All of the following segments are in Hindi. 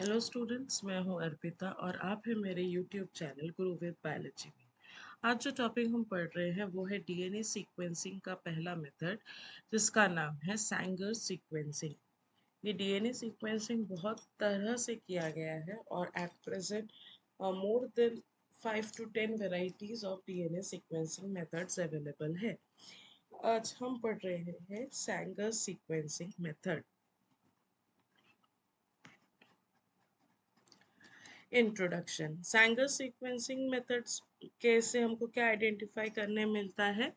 हेलो स्टूडेंट्स, मैं हूं अर्पिता और आप हैं मेरे YouTube channel Guru with biology में। आज जो टॉपिक हम पढ़ रहे हैं वो है डीएनए सीक्वेंसिंग का पहला मेथड, जिसका नाम है सैंगर सीक्वेंसिंग। ये डीएनए सीक्वेंसिंग बहुत तरह से किया गया है और at present more than 5 to 10 varieties of DNA sequencing methods available है। आज हम पढ़ रहे हैं Sanger sequencing method. Introduction. Sanger sequencing methods के से हमको क्या आइडेंटिफाई करने मिलता है?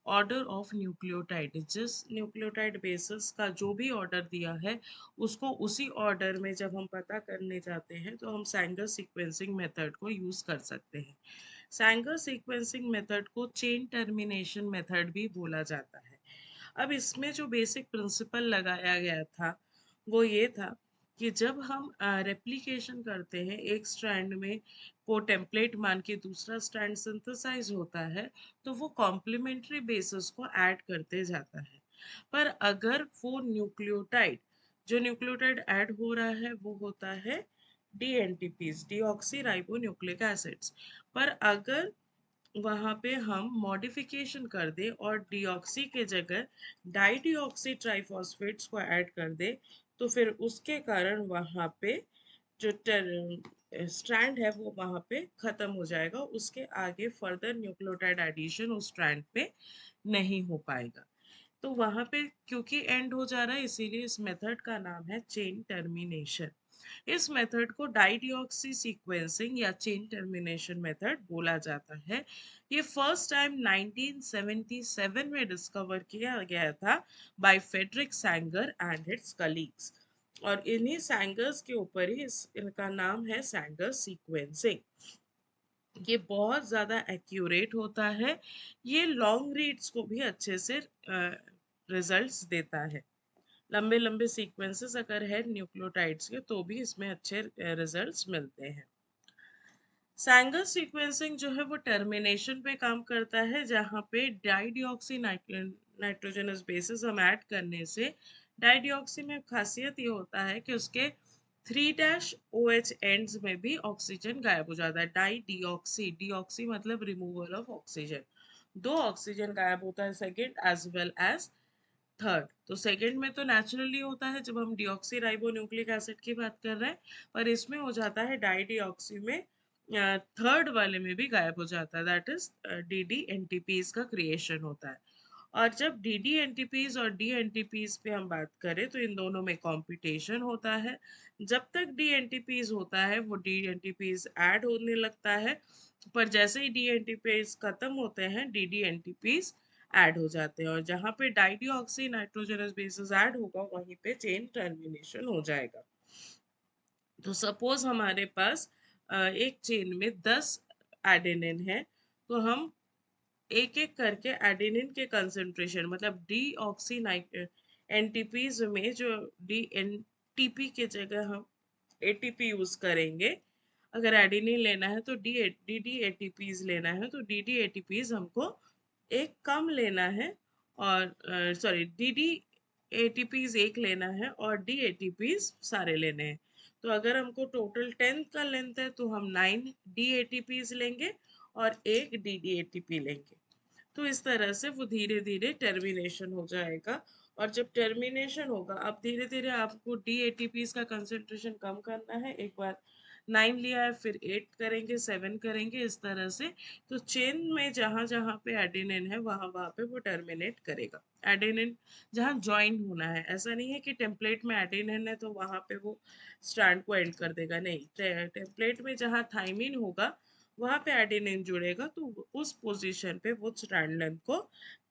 Order of nucleotide. जिस न्यूक्लियोटाइड बेसिस का जो भी ऑर्डर दिया है उसको उसी ऑर्डर में जब हम पता करने जाते हैं तो हम सैंगर सीक्वेंसिंग मेथड को यूज कर सकते हैं। सैंगर सीक्वेंसिंग मेथड को चेन टर्मिनेशन मेथड भी बोला जाता है। अब इसमें जो बेसिक प्रिंसिपल लगाया गया था वो ये था कि जब हम रेप्लिकेशन करते हैं एक स्ट्रैंड में को टेम्पलेट मान के दूसरा स्ट्रैंड सिंथेसाइज होता है तो वो कॉम्प्लीमेंट्री बेसिस को ऐड करते जाता है। पर अगर वो न्यूक्लियोटाइड जो न्यूक्लियोटाइड ऐड हो रहा है वो होता है dNTPs, deoxy ribo nucleic acids. पर अगर वहाँ पे हम मॉडिफिकेशन कर दे और डीऑक्सी के जगह डाईडीऑक्सी ट्राइफॉस्फेट्स को ऐड कर दे तो फिर उसके कारण वहाँ पे जो स्ट्रैंड है वो वहाँ पे खत्म हो जाएगा। उसके आगे फर्दर न्यूक्लियोटाइड एडिशन उस स्ट्रैंड पे नहीं हो पाएगा। तो वहाँ पे क्योंकि एंड हो जा रहा है इसीलिए इस मेथड का नाम है चेन टर्मिनेशन। इस मेथड को डाईडिऑक्सी सीक्वेंसिंग या चेन टर्मिनेशन मेथड बोला जाता है। ये फर्स्ट टाइम 1977 में डिस्कवर किया गया था by Frederick Sanger and its colleagues. और इन्हीं सैंगर्स के ऊपर ही इनका नाम है सैंगर सीक्वेंसिंग। ये बहुत ज़्यादा एक्यूरेट होता है। ये लॉन्ग रीड्स को भी अच्छे से रिजल्ट्स देता है। लंबे लंबे सीक्वेंसेस अगर है न्यूक्लियोटाइड्स के तो भी इसमें अच्छे रिजल्ट्स मिलते हैं। सैंगर सीक्वेंसिंग जो है वो टर्मिनेशन पे काम करता है, जहाँ पे डाईडिऑक्सी नाइट्रोजनस बेसिस हम ऐड करने से डाईडिऑक्सी में खासियत ये होता है कि उसके 3' OH एंड्स में भी ऑक्सीजन गायब हो जाता है। डाईडिऑक्सी, डीऑक्सी मतलब रिमूवल ऑफ ऑक्सीजन। दो ऑक्सीजन गायब होता है, second as well as third. तो सेकंड में तो नेचुरली होता है जब हम डिऑक्सी राइबो न्यूक्लिक एसिड की बात कर रहे हैं, पर इसमें हो जाता है डाईडिऑक्सी में थर्ड वाले में भी गायब हो जाता है, दैट इज डी एनटीपीज का क्रिएशन होता है। और जब डी एनटीपीज और डी एनटीपीज पे हम बात करें तो इन दोनों में कंपटीशन होता है। जब तक डी एनटीपीज होता है वो डी एनटीपीज ऐड होने लगता है, पर जैसे ही डी एनटीपीज खत्म होते हैं डी एनटीपीज ऐड हो जाते हैं, और जहाँ पे डाईडिऑक्सी नाइट्रोजनस बेसिस ऐड होगा वहीं पे चेन टर्मिनेशन हो जाएगा। तो सपोज हमारे पास एक चेन में 10 एडेनिन है, तो हम एक एक करके एडेनिन के कंसंट्रेशन मतलब डी ऑक्सी एनटीपीज में जो डी एनटीपी के जगह हम एटीपी यूज करेंगे। अगर एडेनिन लेना है तो डी डी एटीपीज लेना है तो डी डी एटीपीज हमको एक कम लेना है, और सॉरी डी डी एटीपीज एक लेना है और डी एटीपीज सारे लेने हैं। तो अगर हमको टोटल 10 का लेंथ है तो हम 9 डी एटीपीज लेंगे और एक डी डी एटीपी लेंगे। तो इस तरह से वो धीरे धीरे टर्मिनेशन हो जाएगा। और जब टर्मिनेशन होगा अब धीरे धीरे आपको डी एटीपीज का कंसेंट्रेशन कम करना है। एक बार 9 लिया है फिर 8 करेंगे, 7 करेंगे, इस तरह से। तो चेन में जहां जहां पे एडेनिन है वहां वहां पे वो टर्मिनेट करेगा। एडेनिन जहां ज्वाइन होना है, ऐसा नहीं है कि टेम्पलेट में एडेनिन है तो वहां पे वो स्ट्रैंड को एंड कर देगा, नहीं। टेम्पलेट में जहां थाइमिन होगा वहां पे एडेनिन जुड़ेगा तो उस पोजीशन पे वो स्ट्रैंड लेंथ को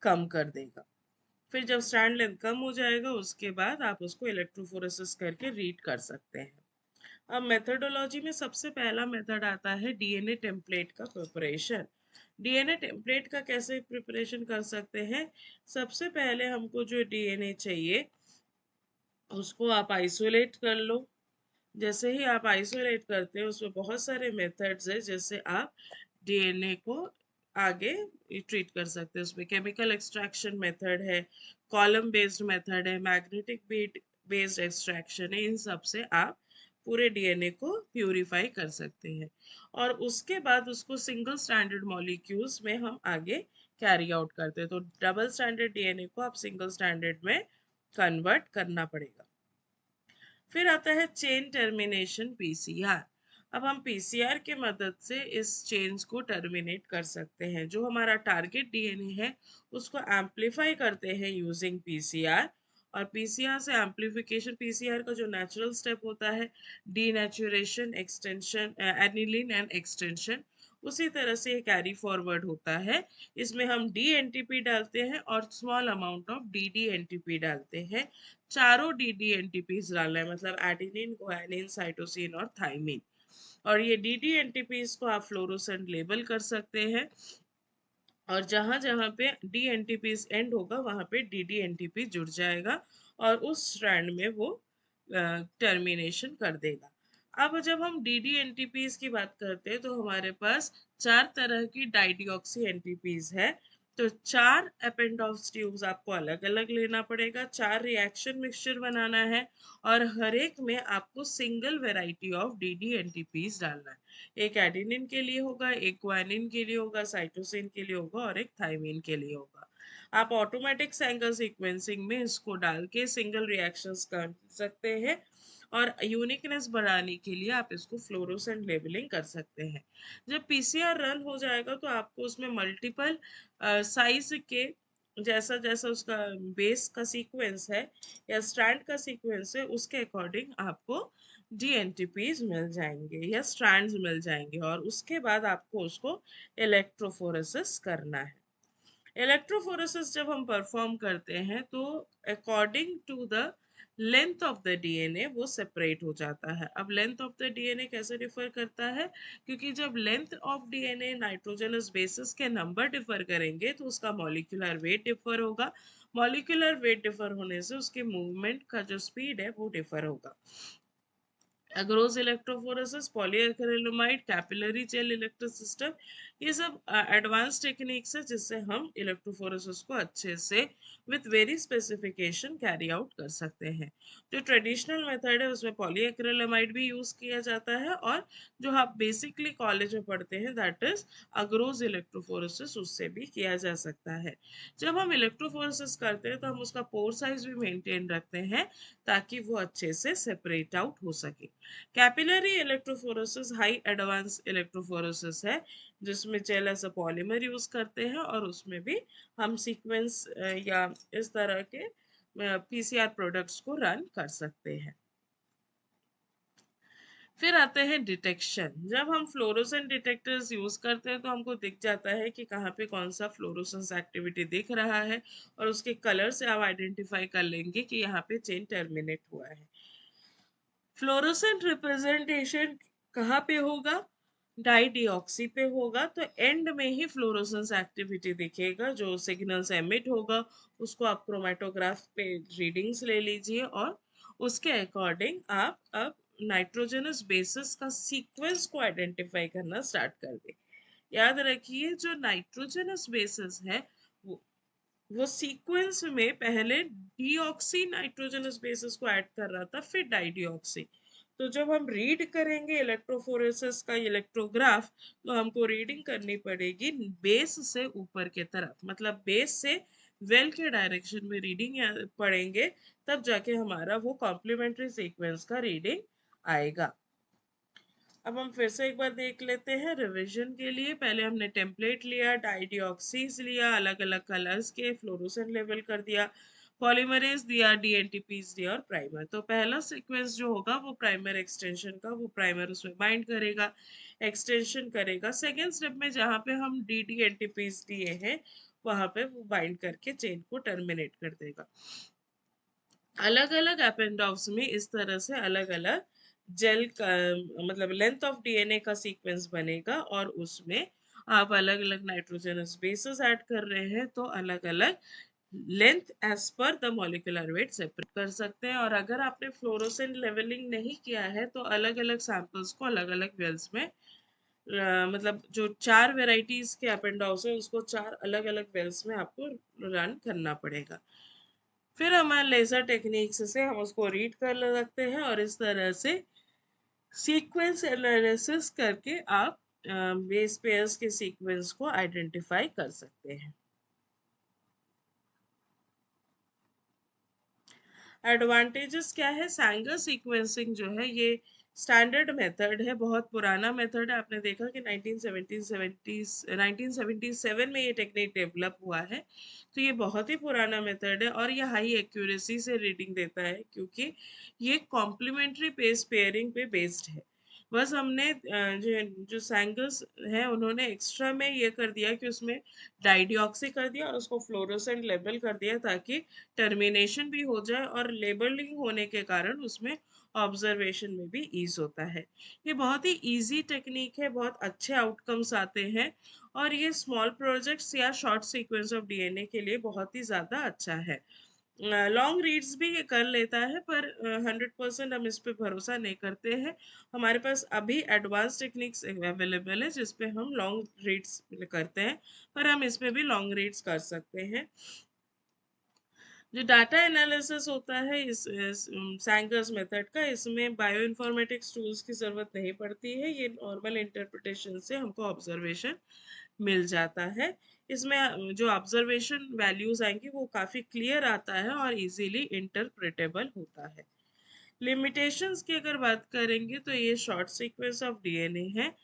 कम कर देगा। फिर जब स्ट्रैंड लेंथ कम हो जाएगा उसके बाद आप उसको इलेक्ट्रोफोरेसिस करके रीड कर सकते हैं। अब मेथडोलॉजी में सबसे पहला मेथड आता है डीएनए टेम्पलेट का प्रिपरेशन। डीएनए टेम्पलेट का कैसे प्रिपरेशन कर सकते हैं? सबसे पहले हमको जो डीएनए चाहिए उसको आप आइसोलेट कर लो। जैसे ही आप आइसोलेट करते हैं उसमें बहुत सारे मेथड्स है जिससे आप डीएनए को आगे ट्रीट कर सकते हैं। उसमें केमिकल एक्सट्रैक्शन मेथड है, कॉलम बेस्ड मेथड है, मैग्नेटिक बीट बेस्ड एक्सट्रैक्शन है। इन सब से आप पूरे डीएनए को प्यूरिफाई कर सकते हैं और उसके बाद उसको सिंगल स्टैंडर्ड मॉलिक्यूल्स में हम आगे कैरी आउट करते हैं। तो डबल स्टैंडर्ड डीएनए को आप सिंगल स्टैंडर्ड में कन्वर्ट करना पड़ेगा। फिर आता है चेन टर्मिनेशन पीसीआर। अब हम पीसीआर के मदद से इस चेन्स को टर्मिनेट कर सकते हैं। जो हमारा टारगेट डीएनए है उसको एम्पलीफाई करते हैं यूजिंग पीसीआर और पीसीआर से एम्पलीफिकेशन, पीसीआर का जो नेचुरल स्टेप होता है denaturation, extension, aniline and extension, उसी तरह से ये कैरी फॉरवर्ड होता है। इसमें हम डी डालते हैं और स्मॉल अमाउंट ऑफ डी डालते हैं। चारों डी डालना है, मतलब एडेनिन, गुआनिन, साइटोसिन और थाइमिन। और ये डी को आप फ्लोरोसेंट लेबल कर सकते हैं और जहां जहां पे डी एंड होगा वहां पे डी जुड़ जाएगा और उस स्ट्रैंड में वो टर्मिनेशन कर देगा। अब जब हम डी की बात करते हैं तो हमारे पास चार तरह की डाइडिऑक्सी एनटीपीज है। तो चार एपेंडॉक्स ट्यूब्स आपको अलग अलग लेना पड़ेगा, चार रिएक्शन मिक्सचर बनाना है और हर एक में आपको सिंगल वेराइटी ऑफ डी डालना है। एक एडेनिन के लिए होगा, एक ग्वानिन के लिए होगा, साइटोसिन के लिए होगा और एक थाइमिन के लिए होगा। आप ऑटोमेटिक सैंगल सीक्वेंसिंग में इसको डाल के सिंगल रिएक्शंस कर सकते हैं और यूनिकनेस बढ़ाने के लिए आप इसको फ्लोरोसेंट लेबलिंग कर सकते हैं। जब पीसीआर रन हो जाएगा तो आपको उसमें मल्टीपल साइज के, जैसा जैसा उसका बेस का सीक्वेंस है या स्ट्रैंड का सीक्वेंस है उसके अकॉर्डिंग आपको डी मिल जाएंगे या स्ट्रैंड्स मिल जाएंगे और उसके बाद आपको उसको इलेक्ट्रोफोरेसिस करना है। इलेक्ट्रोफोरेसिस जब हम परफॉर्म करते हैं तो according to the length of the DNA वो सेपरेट हो जाता है। अब लेंथ ऑफ द डीएनए कैसे डिफर करता है, क्योंकि जब length of DNA nitrogenous bases के नंबर डिफर करेंगे तो उसका मॉलिक्यूलर वेट डिफर होगा। मॉलिक्यूलर वेट डिफर होने से उसके मूवमेंट का जो स्पीड है वो डिफर होगा। अग्रोज इलेक्ट्रोफोरेसिस, पॉलीएक्रिलेमाइड, कैपिलरी जेल इलेक्ट्रोसिस्टम, ये सब एडवांस टेक्निक्स है जिससे हम इलेक्ट्रोफोरेसिस को अच्छे से with very specification carry out कर सकते हैं। जो ट्रेडिशनल मेथड है उसमें पॉलीएक्रिलेमाइड भी यूज किया जाता है और जो आप बेसिकली कॉलेज में पढ़ते हैं दैट इज अग्रोज इलेक्ट्रोफोरेसिस, उससे भी किया जा सकता है। जब हम इलेक्ट्रोफोरेसिस करते हैं तो हम उसका पोर साइज भी मेंटेन रखते हैं ताकि वो अच्छे से सेपरेट आउट हो सके। Capillary electrophoresis high advance electrophoresis है जिसमें gel as a polymer use करते हैं और उसमें भी हम सीक्वेंस या इस तरह के पीसीआर प्रोडक्ट्स को रन कर सकते हैं। फिर आते हैं डिटेक्शन। जब हम फ्लोरोसेंट डिटेक्टर्स यूज करते हैं तो हमको दिख जाता है कि कहाँ पे कौन सा फ्लोरोसेंस एक्टिविटी दिख रहा है और उसके कलर से आप आइडेंटिफाई कर लेंगे कि यहाँ पे चेन टर्मिनेट हुआ है। फ्लोरोसेंट रिप्रेजेंटेशन कहाँ पे होगा, डाईडिऑक्सी पे होगा। तो एंड में ही फ्लोरोसेंस एक्टिविटी दिखेगा, जो सिग्नल्स एमिट होगा उसको आप क्रोमेटोग्राफ पे रीडिंग्स ले लीजिए और उसके अकॉर्डिंग आप अब नाइट्रोजनस बेसिस का सीक्वेंस को आइडेंटिफाई करना स्टार्ट कर दें। याद रखिए जो नाइट्रोजनस बेसिस है वो सीक्वेंस में पहले डीऑक्सी नाइट्रोजनस बेसिस को ऐड कर रहा था, फिर डाइडिऑक्सी। तो जब हम रीड करेंगे इलेक्ट्रोफोरेसिस का इलेक्ट्रोग्राफ तो हमको रीडिंग करनी पड़ेगी बेस से ऊपर के तरफ, मतलब बेस से वेल के डायरेक्शन में रीडिंग पढ़ेंगे, तब जाके हमारा वो कॉम्प्लीमेंट्री सीक्वेंस का रीडिंग आएगा। अब हम फिर से एक बार देख लेते हैं रिवीजन के लिए। पहले हमने टेम्पलेट लिया, डाइडिऑक्सीज लिया, अलग अलग कलर्स के, फ्लोरोसेंट लेवल कर दिया, पॉलीमरेज दिया, डीएनटीपीज दिया और प्राइमर। तो पहला सीक्वेंस जो होगा वो प्राइमर एक्सटेंशन का, वो प्राइमर उसमें बाइंड करेगा, एक्सटेंशन करेगा। सेकेंड स्टेप में जहाँ पे हम डीएनटीपीज दिए हैं वहां पे वो बाइंड करके चेन को टर्मिनेट कर देगा। अलग अलग एपेंडॉक्स में इस तरह से अलग अलग जेल का, मतलब लेंथ ऑफ डीएनए का सीक्वेंस बनेगा और उसमें आप अलग अलग नाइट्रोजनस बेसेस ऐड कर रहे हैं तो अलग अलग length as per the molecular weight separate कर सकते हैं। और अगर आपने फ्लोरोसेंट लेवलिंग नहीं किया है तो अलग अलग सैंपल्स को अलग अलग वेल्स में मतलब जो चार वेराइटीज के एपेंडॉक्स है उसको चार अलग अलग वेल्स में आपको रन करना पड़ेगा। फिर हमारे लेजर टेक्निक्स से हम उसको रीड कर सकते हैं और इस तरह से सीक्वेंस एनालिसिस करके आप बेस पेयर्स के सीक्वेंस को आइडेंटिफाई कर सकते हैं। एडवांटेजेस क्या है? सैंगर सीक्वेंसिंग जो है ये स्टैंडर्ड मेथड है, बहुत पुराना मेथड है। आपने देखा कि 1977 में ये टेक्निक डेवलप हुआ है, तो ये बहुत ही पुराना मेथड है और ये हाई एक्यूरेसी से रीडिंग देता है क्योंकि ये कॉम्प्लीमेंट्री पेस पेयरिंग पे बेस्ड है। बस हमने जो जो सैंगर्स है उन्होंने एक्स्ट्रा में ये कर दिया कि उसमें डाइडिऑक्सी कर दिया और उसको फ्लोरोसेंट लेबल कर दिया ताकि टर्मिनेशन भी हो जाए और लेबलिंग होने के कारण उसमें ऑब्जर्वेशन में भी ईज होता है। ये बहुत ही इजी टेक्निक है, बहुत अच्छे आउटकम्स आते हैं और ये स्मॉल प्रोजेक्ट्स या शॉर्ट सीक्वेंस ऑफ डीएनए के लिए बहुत ही ज़्यादा अच्छा है। लॉन्ग रीड्स भी ये कर लेता है पर 100% हम इस पे भरोसा नहीं करते हैं। हमारे पास अभी एडवांस टेक्निक्स अवेलेबल है जिस पे हम लॉन्ग रीड्स करते हैं, पर हम इसमें भी लॉन्ग रीड्स कर सकते हैं। जो डाटा एनालिसिस होता है इस सैंगर्स मेथड का, इसमें बायो इन्फॉर्मेटिक्स टूल्स की ज़रूरत नहीं पड़ती है। ये नॉर्मल इंटरप्रिटेशन से हमको ऑब्जर्वेशन मिल जाता है। इसमें जो ऑब्जर्वेशन वैल्यूज आएंगी वो काफ़ी क्लियर आता है और इजीली इंटरप्रेटेबल होता है। लिमिटेशंस की अगर बात करेंगे तो ये शॉर्ट सीक्वेंस ऑफ डीएनए है,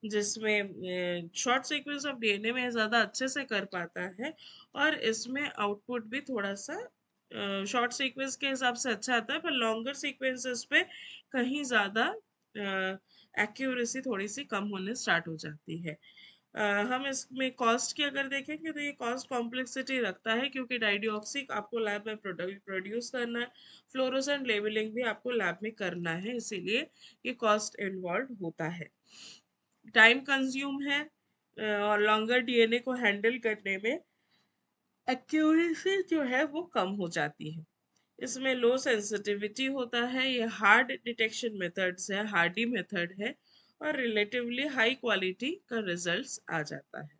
जिसमें शॉर्ट सीक्वेंस ऑफ डीएनए में ज़्यादा अच्छे से कर पाता है और इसमें आउटपुट भी थोड़ा सा शॉर्ट सीक्वेंस के हिसाब से अच्छा आता है, पर लॉन्गर सीक्वेंसेस पे कहीं ज़्यादा एक्यूरेसी थोड़ी सी कम होने स्टार्ट हो जाती है। हम इसमें कॉस्ट की अगर देखेंगे तो ये कॉस्ट कॉम्प्लेक्सिटी रखता है क्योंकि डाइडिऑक्सी आपको लैब में प्रोड्यूस करना है, फ्लोरोसेंट लेबलिंग भी आपको लैब में करना है, इसीलिए ये कॉस्ट इन्वॉल्व होता है। टाइम कंज्यूम है और लॉन्गर डीएनए को हैंडल करने में एक्यूरेसी जो है वो कम हो जाती है। इसमें लो सेंसिटिविटी होता है, ये हार्ड डिटेक्शन मेथड्स है, हार्डी मेथड है और रिलेटिवली हाई क्वालिटी का रिजल्ट्स आ जाता है।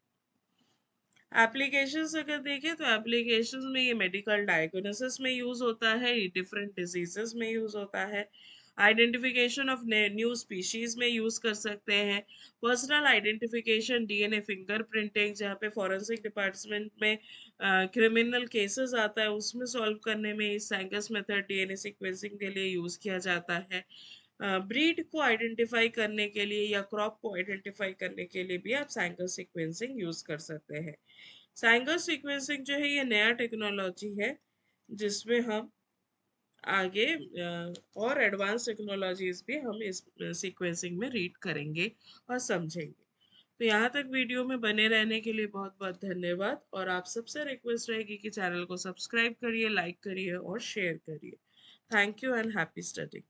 एप्लीकेशंस अगर देखें तो एप्लीकेशंस में ये मेडिकल डायग्नोसिस में यूज़ होता है, ये डिफरेंट डिजीजेस में यूज़ होता है, आइडेंटिफिकेशन ऑफ न्यू स्पीशीज में यूज़ कर सकते हैं, पर्सनल आइडेंटिफिकेशन, डीएनए फिंगरप्रिंटिंग, जहाँ पे फॉरेंसिक डिपार्टमेंट में क्रिमिनल केसेस आता है उसमें सॉल्व करने में इस सैंगस मेथड डीएनए सीक्वेंसिंग के लिए यूज़ किया जाता है। ब्रीड को आइडेंटिफाई करने के लिए या क्रॉप को आइडेंटिफाई करने के लिए भी आप सैंगस सीक्वेंसिंग यूज़ कर सकते हैं। सैंगर सीक्वेंसिंग जो है ये नया टेक्नोलॉजी है जिसमें हम आगे और एडवांस टेक्नोलॉजीज भी हम इस सीक्वेंसिंग में रीड करेंगे और समझेंगे। तो यहाँ तक वीडियो में बने रहने के लिए बहुत बहुत धन्यवाद और आप सबसे रिक्वेस्ट रहेगी कि चैनल को सब्सक्राइब करिए, लाइक करिए और शेयर करिए। Thank you and happy study.